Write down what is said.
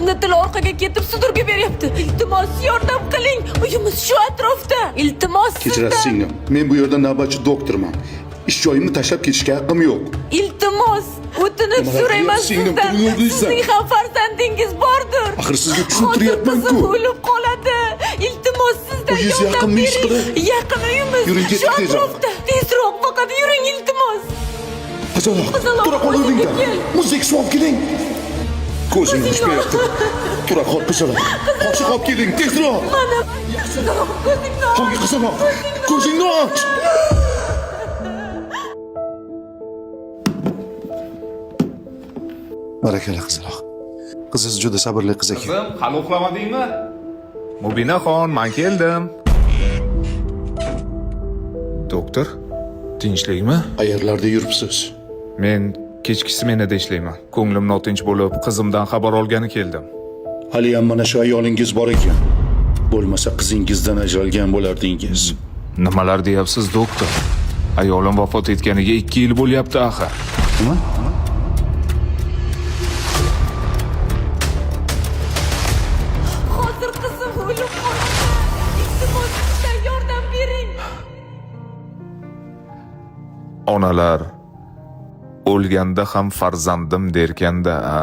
Qizimni til orqaga ketib sudurga beryapti. Iltimos yordam qiling. Uyimiz shu atrofda. Iltimos Kechirasiz singlim. Men bu yerda navbatchi doktorman. Ish joyimni tashlab ketishga haqqim yo'q. Iltimos, o'tinib so'rayman sizdan. Sizning ham farzandingiz bordir. Axir sizga tushuntiryapman-ku. Qizim o'lib qoladi. Iltimos sizdan Uyingiz yordam yaqinmi ish bering. qilib? Yaqin uyimiz. Yuring, Shu ketdik tezroq. atrofda. Tezroq faqat yuring iltimos. Qizaloq, Qizaloq, tura qol o'zingga o'rningdan. kel. Muzdek suv keling. Ko'zimni ochmayapti. Tura qol qizaloq. Qoshiq olib keling, tezroq. Mana qizaloq, ko'zingni och. Hangi qizaloq? Ko'zingni och. Barakalla qizaloq. Qiziz juda sabrli qiz ekan. Qizim, hali uxlamadingmi? Mubinaxon, men keldim. Doktor, tinchlikmi? Qayerlarda yuribsiz? Men kechki smenada ishlayman. Ko'nglim notinch bo'lib, qizimdan xabar olgani keldim. Hali ham mana shu ayolingiz bor ekan. Bo'lmasa qizingizdan ajralgan bo'lardingiz. Nimalar deyapsiz, doktor? Ayolim vafot etganiga 2 yil bo'lyapti axir. Nima? Hozir qizim o'lib qoladi. Iltimos sizdan yordam bering. Onalar o'lganda ham farzandim derkanda, a?